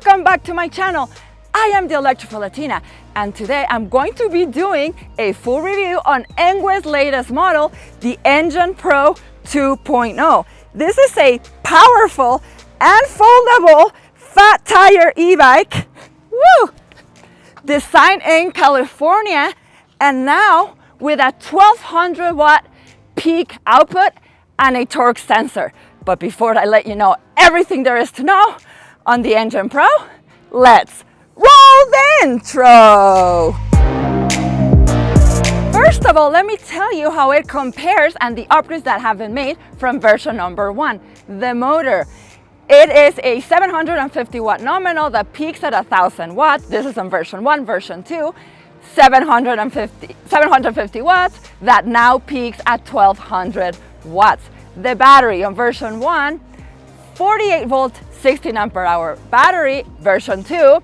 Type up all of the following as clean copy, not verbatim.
Welcome back to my channel. I am the Electrical Latina, and today I'm going to be doing a full review on Engwe's latest model, the Engine Pro 2.0. This is a powerful and foldable fat tire e-bike, designed in California, and now with a 1200 watt peak output and a torque sensor. But before I let you know everything there is to know on the Engine Pro, let's roll the intro. First of all, let me tell you how it compares and the upgrades that have been made from version number 1. The motor. It is a 750 watt nominal that peaks at 1000 watts. This is on version 1. Version 2, 750 watts that now peaks at 1200 watts. The battery on version 1, 48 volt 16 ampere hour battery. Version 2,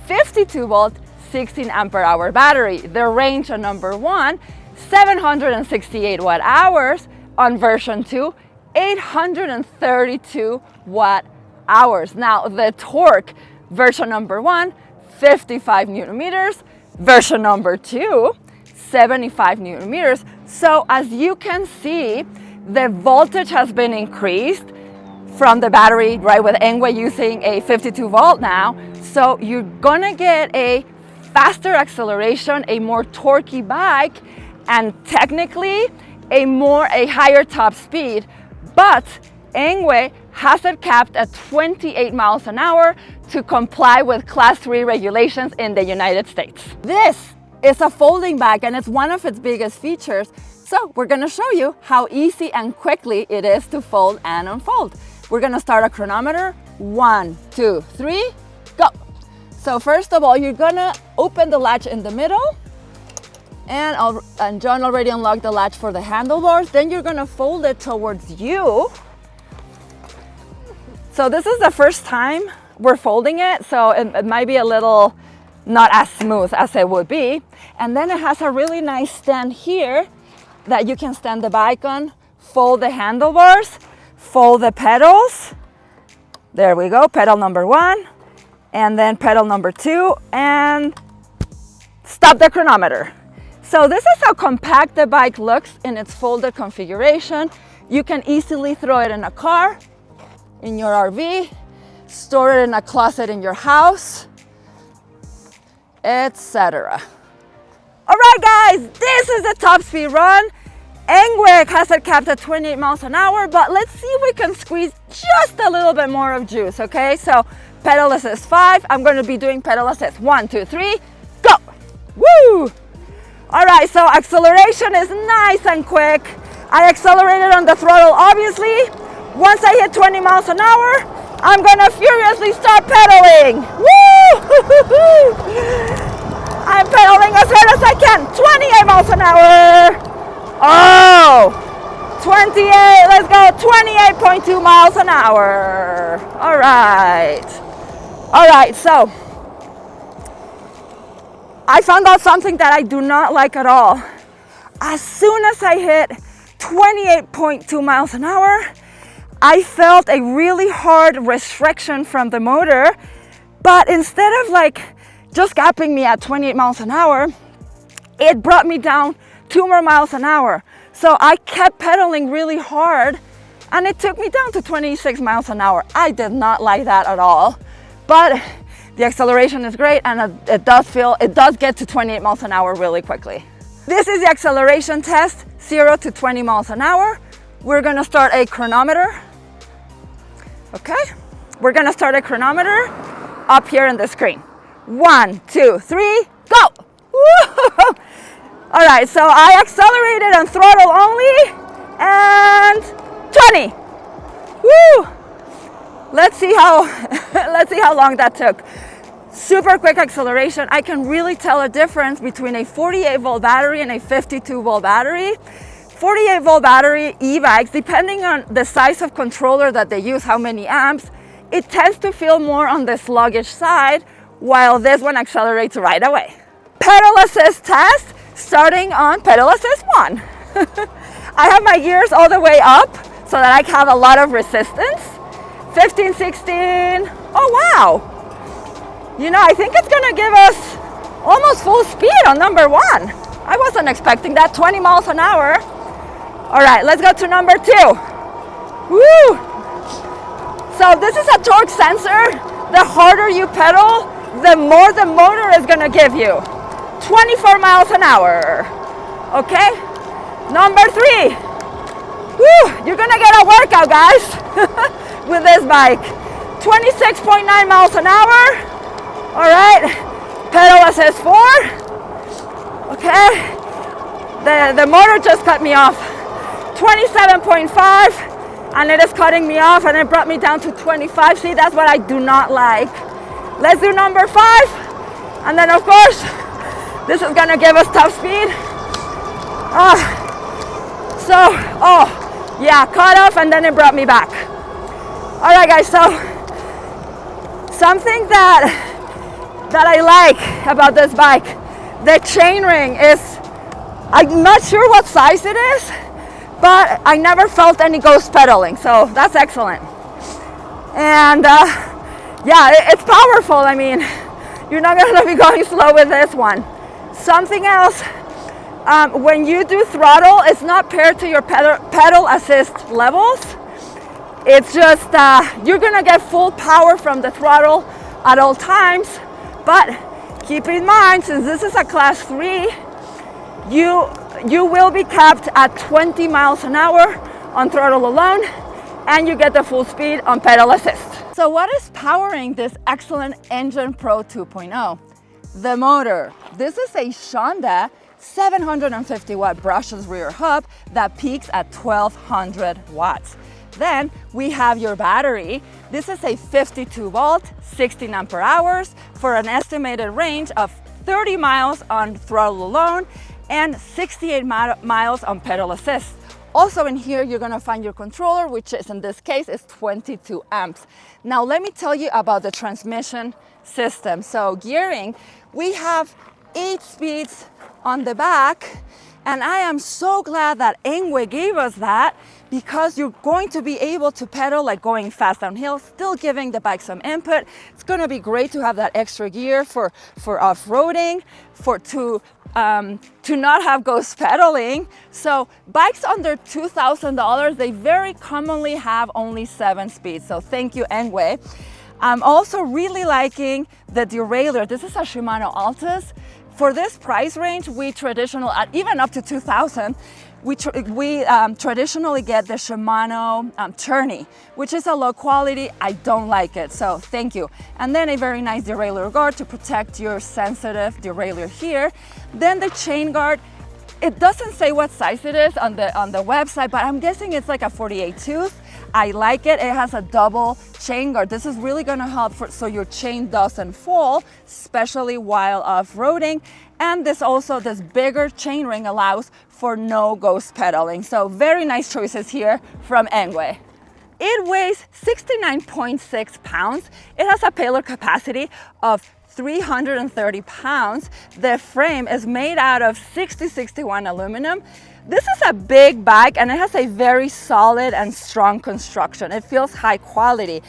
52 volt 16 ampere hour battery. The range on number 1, 768 watt hours. On version 2, 832 watt hours. Now the torque, version number 1, 55 newton meters. Version number 2, 75 newton meters. So as you can see, the voltage has been increased from the battery, right, with Engwe using a 52 volt now. So you're gonna get a faster acceleration, a more torquey bike, and technically a higher top speed. But Engwe has it capped at 28 miles an hour to comply with Class 3 regulations in the United States. This is a folding bag and it's one of its biggest features. So we're gonna show you how easy and quickly it is to fold and unfold. We're gonna start a chronometer. 1, 2, 3, go. So first of all, you're gonna open the latch in the middle, and John already unlocked the latch for the handlebars. Then you're gonna fold it towards you. So this is the first time we're folding it, so it might be a little not as smooth as it would be. And then it has a really nice stand here that you can stand the bike on, fold the handlebars, fold the pedals. There we go, pedal number 1, and then pedal number 2, and stop the chronometer. So this is how compact the bike looks in its folded configuration. You can easily throw it in a car, in your RV, store it in a closet in your house, etc. All right, guys, this is the top speed run. Engwe has it capped at 28 miles an hour, but let's see if we can squeeze just a little bit more of juice, okay? So pedal assist 5, I'm gonna be doing pedal assist 1, 2, 3, go! Woo! All right, so acceleration is nice and quick. I accelerated on the throttle, obviously. Once I hit 20 miles an hour, I'm gonna furiously start pedaling. Woo! I'm pedaling as hard as I can. 28 miles an hour. Oh, 28, let's go, 28.2 miles an hour. All right, so I found out something that I do not like at all. As soon as I hit 28.2 miles an hour, I felt a really hard restriction from the motor, but instead of like just capping me at 28 miles an hour, it brought me down 2 more miles an hour. So I kept pedaling really hard and it took me down to 26 miles an hour. I did not like that at all, but the acceleration is great and it does get to 28 miles an hour really quickly. This is the acceleration test, 0 to 20 miles an hour. We're gonna start a chronometer. Okay, we're gonna start a chronometer up here on the screen. 1, 2, 3, go! Woo! All right, so I accelerated on throttle only, and 20. Woo! Let's see how long that took. Super quick acceleration. I can really tell a difference between a 48 volt battery and a 52 volt battery. 48 volt battery e-bikes, depending on the size of controller that they use, how many amps, it tends to feel more on the sluggish side, while this one accelerates right away. Pedal assist test, starting on pedal assist 1. I have my gears all the way up so that I have a lot of resistance. 15, 16, oh wow. You know, I think it's gonna give us almost full speed on number 1. I wasn't expecting that, 20 miles an hour. All right, let's go to number 2. Woo! So this is a torque sensor. The harder you pedal, the more the motor is gonna give you. 24 miles an hour. Okay? Number 3. Woo! You're gonna get a workout, guys, with this bike. 26.9 miles an hour. All right. Pedal assist 4. Okay. The motor just cut me off. 27.5, and it is cutting me off, and it brought me down to 25. See, that's what I do not like. Let's do number 5, and then of course, this is gonna give us top speed. Yeah, cut off, and then it brought me back. All right, guys, so something that I like about this bike, the chainring is, I'm not sure what size it is, but I never felt any ghost pedaling, so that's excellent. And yeah, it's powerful. I mean, you're not gonna be going slow with this one. Something else, when you do throttle, it's not paired to your pedal assist levels. It's just, you're gonna get full power from the throttle at all times, but keep in mind, since this is a class 3, you will be capped at 20 miles an hour on throttle alone, and you get the full speed on pedal assist. So what is powering this excellent Engine Pro 2.0? The motor. This is a Shonda 750 watt brushless rear hub that peaks at 1200 watts. Then we have your battery. This is a 52 volt, 16 ampere hours for an estimated range of 30 miles on throttle alone and 68 miles on pedal assist. Also in here, you're gonna find your controller, which is in this case is 22 amps. Now let me tell you about the transmission system. So gearing, we have 8 speeds on the back, and I am so glad that Engwe gave us that, because you're going to be able to pedal like going fast downhill, still giving the bike some input. It's gonna be great to have that extra gear for off-roading, to not have ghost pedaling. So bikes under $2,000, they very commonly have only 7 speeds. So thank you, Engwe. I'm also really liking the derailleur. This is a Shimano Altus. For this price range, we traditional, even up to 2,000, we traditionally get the Shimano Tourney, which is a low quality. I don't like it, so thank you. And then a very nice derailleur guard to protect your sensitive derailleur here. Then the chain guard, it doesn't say what size it is on the website, but I'm guessing it's like a 48 tooth. I like it. It has a double chain guard. This is really going to help so your chain doesn't fall, especially while off-roading. And this bigger chain ring allows for no ghost pedaling. So very nice choices here from Engwe. It weighs 69.6 pounds. It has a payload capacity of 330 pounds. The frame is made out of 6061 aluminum. This is a big bike, and it has a very solid and strong construction. It feels high quality.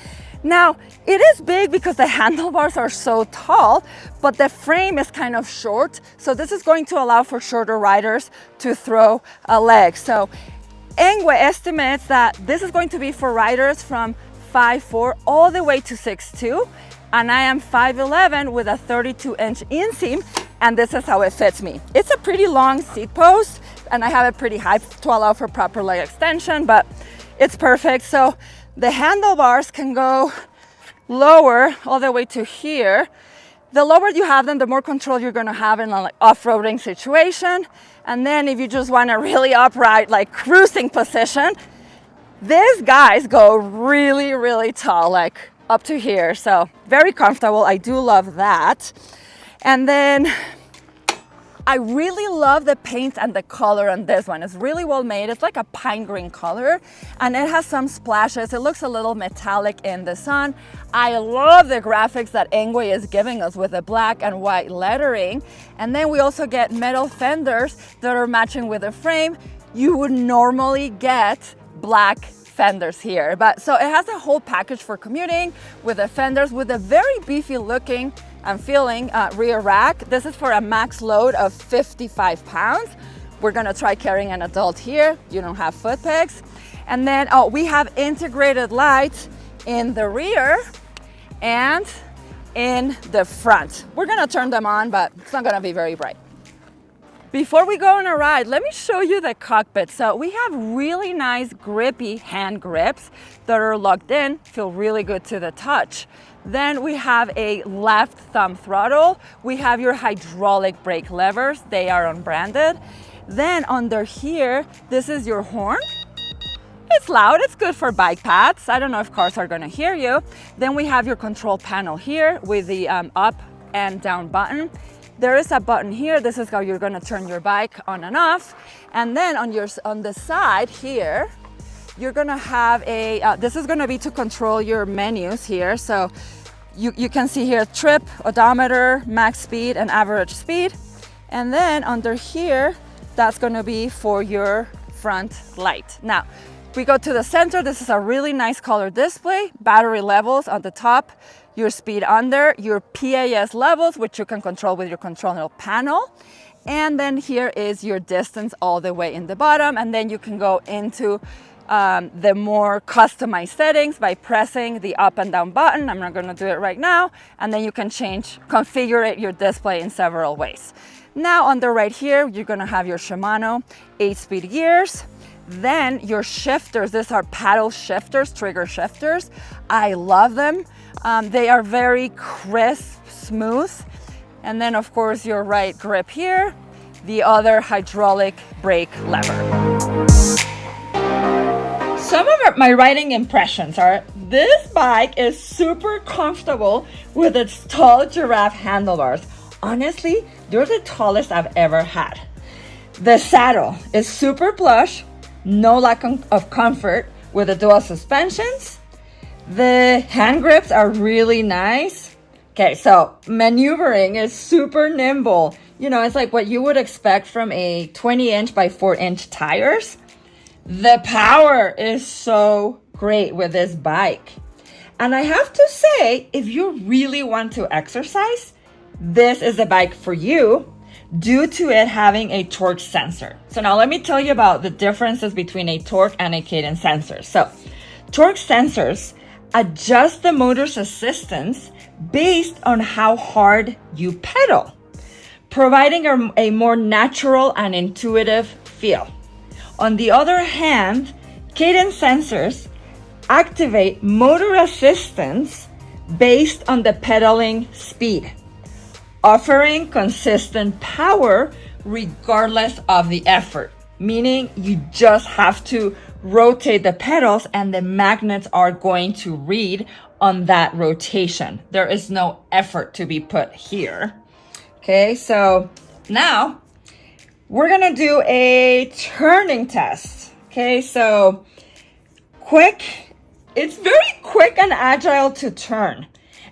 Now, it is big because the handlebars are so tall, but the frame is kind of short. So this is going to allow for shorter riders to throw a leg. So Engwe estimates that this is going to be for riders from 5'4" all the way to 6'2". And I am 5'11" with a 32-inch inseam, and this is how it fits me. It's a pretty long seat post, and I have it pretty high to allow for proper leg extension, but it's perfect. So the handlebars can go lower all the way to here. The lower you have them, the more control you're gonna have in an off-roading situation. And then if you just want a really upright, like cruising position, these guys go really, really tall, like up to here. So very comfortable. I do love that. And then I really love the paint and the color on this one. It's really well made. It's like a pine green color, and it has some splashes. It looks a little metallic in the sun. I love the graphics that Engwe is giving us with the black and white lettering. And then we also get metal fenders that are matching with the frame. You would normally get black fenders here, but so it has a whole package for commuting with the fenders, with a very beefy looking I'm feeling rear rack. This is for a max load of 55 pounds. We're gonna try carrying an adult here. You don't have foot pegs. And then we have integrated lights in the rear and in the front. We're gonna turn them on, but it's not gonna be very bright. Before we go on a ride, let me show you the cockpit. So we have really nice grippy hand grips that are locked in, feel really good to the touch. Then we have a left thumb throttle. We have your hydraulic brake levers. They are unbranded. Then under here, this is your horn. It's loud, it's good for bike paths. I don't know if cars are gonna hear you. Then we have your control panel here with the up and down button. There is a button here. This is how you're gonna turn your bike on and off. And then on the side here, you're gonna have a, this is gonna be to control your menus here. So you can see here trip, odometer, max speed, and average speed. And then under here, that's gonna be for your front light. Now, we go to the center. This is a really nice color display, battery levels on the top, your speed under, your PAS levels, which you can control with your control panel. And then here is your distance all the way in the bottom. And then you can go into the more customized settings by pressing the up and down button. I'm not gonna do it right now. And then you can configure your display in several ways. Now on the right here, you're gonna have your Shimano 8-speed gears. Then your shifters, these are paddle shifters, trigger shifters. I love them. They are very crisp, smooth. And then of course your right grip here, the other hydraulic brake lever. Some of my riding impressions are, this bike is super comfortable with its tall giraffe handlebars. Honestly, they're the tallest I've ever had. The saddle is super plush, no lack of comfort with the dual suspensions. The hand grips are really nice. Okay, so maneuvering is super nimble. You know, it's like what you would expect from a 20-inch by 4-inch tires. The power is so great with this bike. And I have to say, if you really want to exercise, this is the bike for you, due to it having a torque sensor. So now let me tell you about the differences between a torque and a cadence sensor. So torque sensors adjust the motor's assistance based on how hard you pedal, providing a more natural and intuitive feel. On the other hand, cadence sensors activate motor assistance based on the pedaling speed, offering consistent power regardless of the effort, meaning you just have to rotate the pedals and the magnets are going to read on that rotation. There is no effort to be put here. Okay, so now we're gonna do a turning test. Okay, so it's very quick and agile to turn.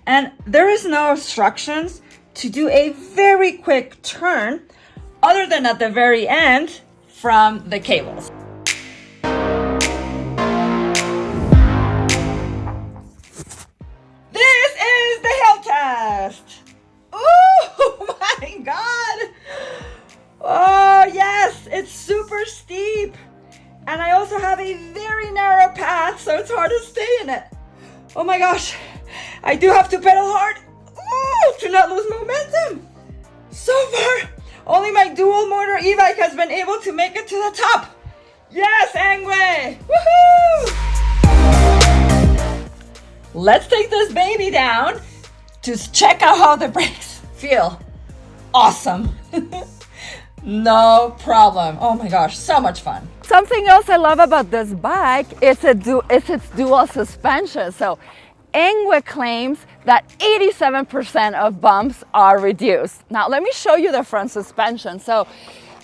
And there is no instructions to do a very quick turn other than at the very end from the cables. This is the hill test. Oh my God. Oh yes, it's super steep. And I also have a very narrow path, so it's hard to stay in it. Oh my gosh, I do have to pedal hard to not lose momentum. So far, only my dual motor e-bike has been able to make it to the top. Yes, Engwe! Woohoo! Let's take this baby down to check out how the brakes feel. Awesome. No problem. Oh my gosh, so much fun. Something else I love about this bike is its dual suspension. So Engwe claims that 87% of bumps are reduced. Now let me show you the front suspension. So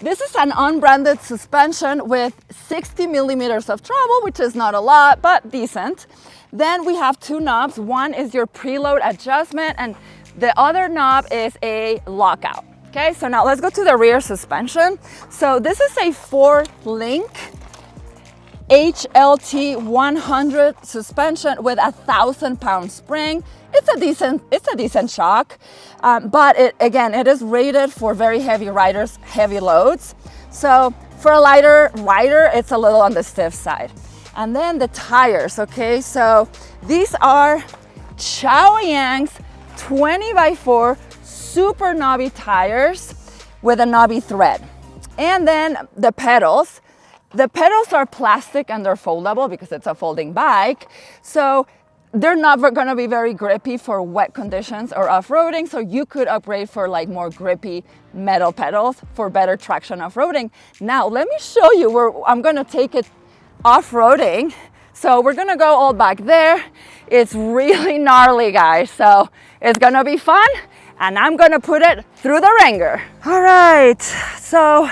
this is an unbranded suspension with 60 millimeters of travel, which is not a lot, but decent. Then we have two knobs. One is your preload adjustment and the other knob is a lockout. Okay, so now let's go to the rear suspension. So this is a 4-link HLT 100 suspension with a 1,000-pound spring. It's a decent shock, but it is rated for very heavy riders, heavy loads. So for a lighter rider, it's a little on the stiff side. And then the tires, okay? So these are Chaoyang's 20x4 super knobby tires with a knobby thread. And then the pedals. The pedals are plastic and they're foldable because it's a folding bike. So they're not going to be very grippy for wet conditions or off-roading. So you could upgrade for like more grippy metal pedals for better traction off-roading. Now, let me show you where I'm going to take it off-roading. So we're going to go all back there. It's really gnarly, guys. So it's going to be fun. And I'm going to put it through the wringer. All right. So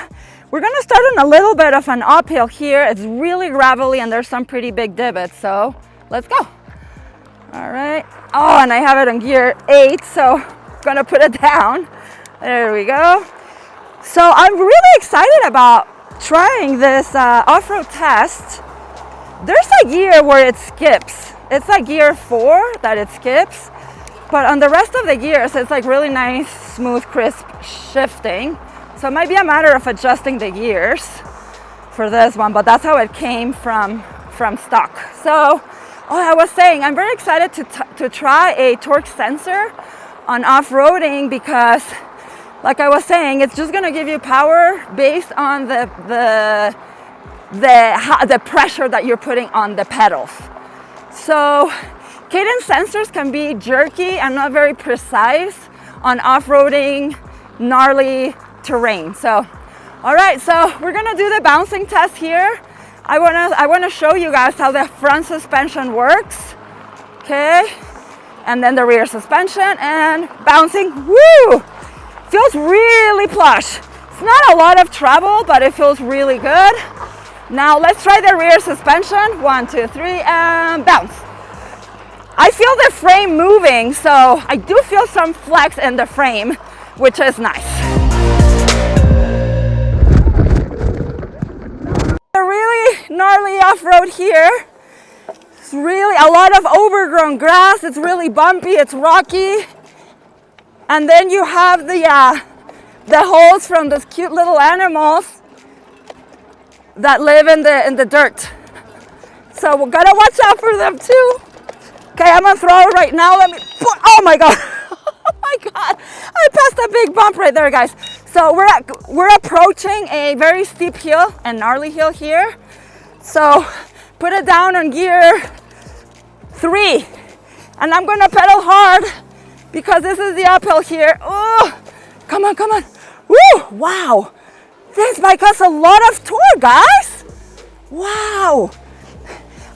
we're going to start on a little bit of an uphill here. It's really gravelly and there's some pretty big divots. So let's go. All right. Oh, and I have it on gear 8, so I'm gonna put it down. There we go. So I'm really excited about trying this off-road test. There's a gear where it skips. It's like gear 4 that it skips, but on the rest of the gears, it's like really nice, smooth, crisp shifting. So it might be a matter of adjusting the gears for this one, but that's how it came from stock. So, I was saying, I'm very excited to try a torque sensor on off-roading because, like I was saying, it's just going to give you power based on the pressure that you're putting on the pedals. So cadence sensors can be jerky and not very precise on off-roading, gnarly terrain. So, all right, so we're going to do the bouncing test here. I wanna show you guys how the front suspension works, okay? And then the rear suspension and bouncing, woo! Feels really plush. It's not a lot of travel, but it feels really good. Now let's try the rear suspension. 1, 2, 3, and bounce. I feel the frame moving, so I do feel some flex in the frame, which is nice. Gnarly off-road here. It's really a lot of overgrown grass. It's really bumpy, it's rocky. And then you have the holes from those cute little animals that live in the dirt. So we gotta watch out for them too. Okay, I'm gonna throw it right now. Oh my God. Oh my God. I passed a big bump right there, guys. So we're approaching a very steep hill, a gnarly hill here. So put it down on gear 3 and I'm gonna pedal hard because this is the uphill here. Oh, come on, come on. Woo, wow. This bike has a lot of torque, guys. Wow.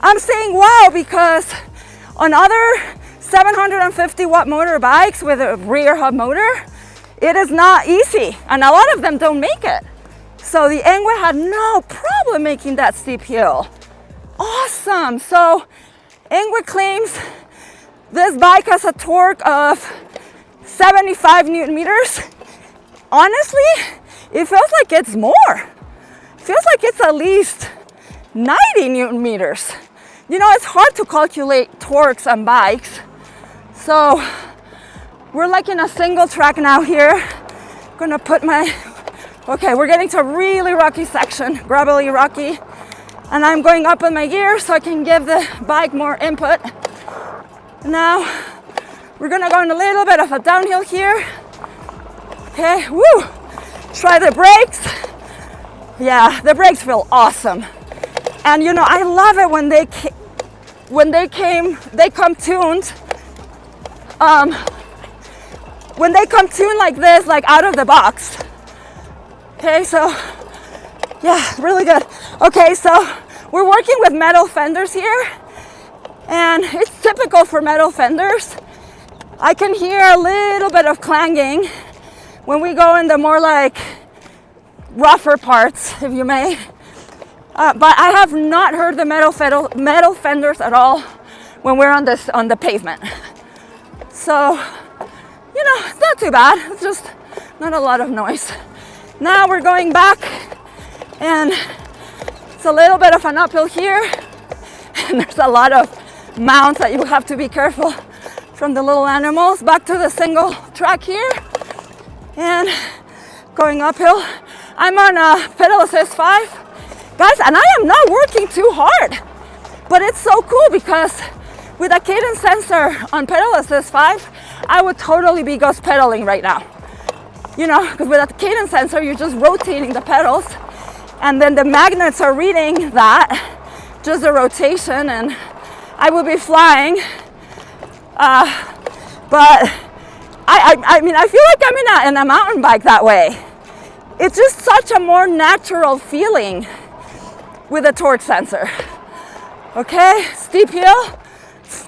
I'm saying wow because on other 750 watt motorbikes with a rear hub motor, it is not easy and a lot of them don't make it. So the Engwe had no problem making that steep hill. Awesome. So Engwe claims this bike has a torque of 75 Newton meters. Honestly, it feels like it's more. It feels like it's at least 90 Newton meters. You know, it's hard to calculate torques on bikes. So we're like in a single track now here. I'm gonna put okay, we're getting to a really rocky section, gravelly rocky. And I'm going up on my gear so I can give the bike more input. Now, we're gonna go on a little bit of a downhill here. Okay, woo! Try the brakes. Yeah, the brakes feel awesome. And you know, I love it when they come tuned. When they come tuned like this, like out of the box. Okay, so yeah, really good. Okay, so we're working with metal fenders here, and it's typical for metal fenders. I can hear a little bit of clanging when we go in the more like rougher parts, if you may. But I have not heard the metal fenders at all when we're on the pavement. So, you know, it's not too bad. It's just not a lot of noise. Now we're going back, and It's a little bit of an uphill here, and there's a lot of mounts that you have to be careful from the little animals. Back to the single track here, and going uphill. I'm on a pedal assist 5, guys, and I am not working too hard, but it's so cool because with a cadence sensor on pedal assist 5, I would totally be ghost pedaling right now. You know, because with a cadence sensor, you're just rotating the pedals, and then the magnets are reading that, just the rotation, and I will be flying. But I mean, I feel like I'm in a mountain bike that way. It's just such a more natural feeling with a torque sensor. Okay, steep hill,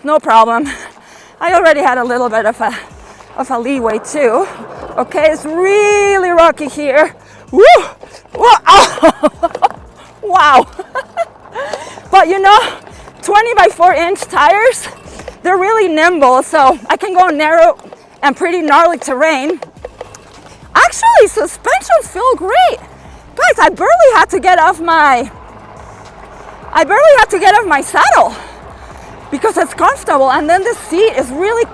no problem. I already had a little bit of a leeway too. Okay, it's really rocky here. Woo! Whoa. Oh. Wow. But you know, 20 by 4-inch tires, they're really nimble, so I can go narrow and pretty gnarly terrain. Actually, suspensions feel great. Guys, I barely had to get off my saddle because it's comfortable, and then the seat is really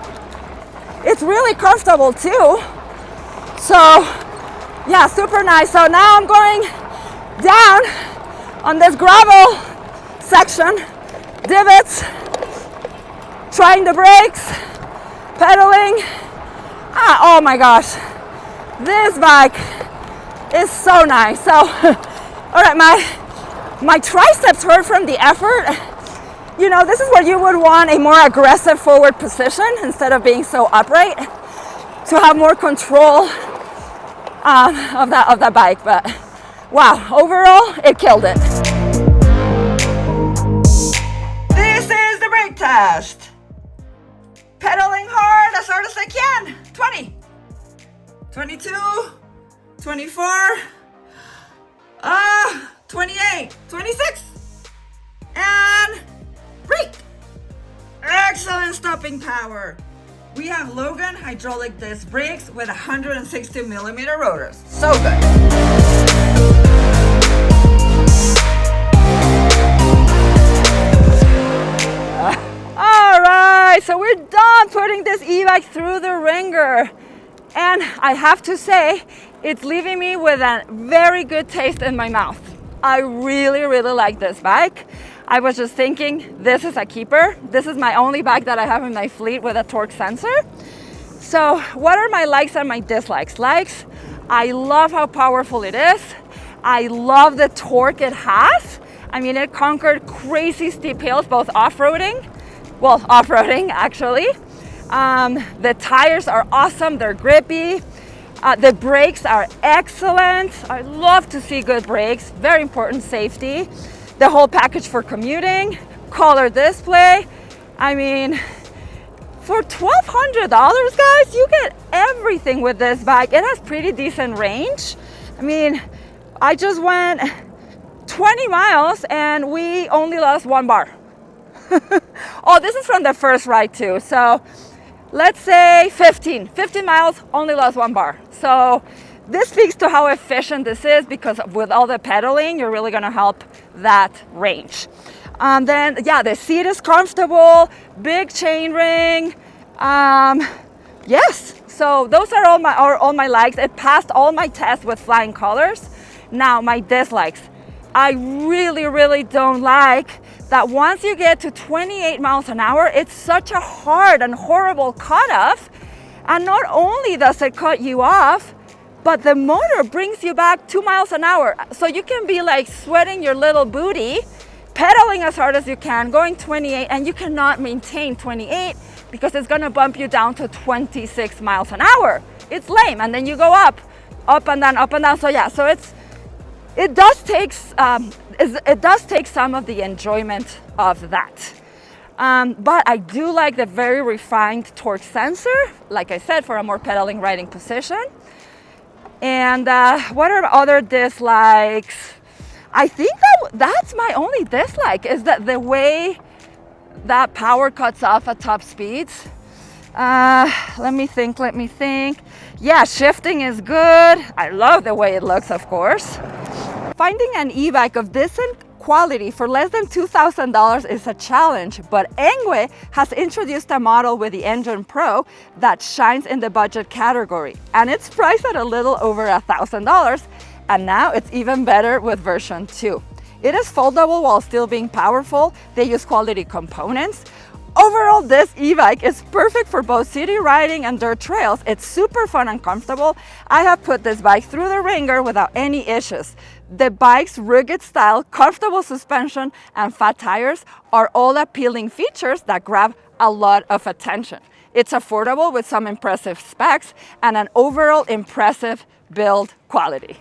comfortable too. So yeah, super nice. So now I'm going down on this gravel section, divots, trying the brakes, pedaling. Oh my gosh, this bike is so nice. So all right, my triceps hurt from the effort. You know, this is where you would want a more aggressive forward position instead of being so upright to have more control of that bike. But wow, overall, it killed it. This is the brake test. Pedaling hard as I can. 20, 22, 24, 28, 26, and brake. Excellent stopping power. We have Logan hydraulic disc brakes with 160 millimeter rotors. So good. All right, so we're done putting this e-bike through the wringer. And I have to say, it's leaving me with a very good taste in my mouth. I really, really like this bike. I was just thinking, this is a keeper. This is my only bike that I have in my fleet with a torque sensor. So what are my likes and my dislikes? Likes, I love how powerful it is. I love the torque it has. I mean, it conquered crazy steep hills, both off-roading, actually. The tires are awesome, they're grippy. The brakes are excellent. I love to see good brakes, very important, safety. The whole package for commuting, color display. I mean, for $1,200, guys, you get everything with this bike. It has pretty decent range. I mean, I just went 20 miles and we only lost 1 bar. Oh, this is from the first ride too. So let's say 15 miles, only lost 1 bar. So this speaks to how efficient this is, because with all the pedaling, you're really gonna help that range. Then, yeah, the seat is comfortable, big chain ring. Yes, so those are all my likes. It passed all my tests with flying colors. Now, my dislikes. I really, really don't like that once you get to 28 miles an hour, it's such a hard and horrible cutoff. And not only does it cut you off, but the motor brings you back 2 miles an hour. So you can be like sweating your little booty, pedaling as hard as you can, going 28, and you cannot maintain 28 because it's gonna bump you down to 26 miles an hour. It's lame, and then you go up and down, up and down. So yeah, so it does take some of the enjoyment of that. But I do like the very refined torque sensor, like I said, for a more pedaling riding position. And what are other dislikes? I think that's my only dislike, is that the way that power cuts off at top speeds. Let me think. Yeah, shifting is good. I love the way it looks, of course. Finding an e-bike of decent quality for less than $2,000 is a challenge, but Engwe has introduced a model with the Engine Pro that shines in the budget category, and it's priced at a little over $1,000, and now it's even better with version 2. It is foldable while still being powerful. They use quality components. Overall, this e-bike is perfect for both city riding and dirt trails. It's super fun and comfortable. I have put this bike through the wringer without any issues. The bike's rugged style, comfortable suspension, and fat tires are all appealing features that grab a lot of attention. It's affordable with some impressive specs and an overall impressive build quality.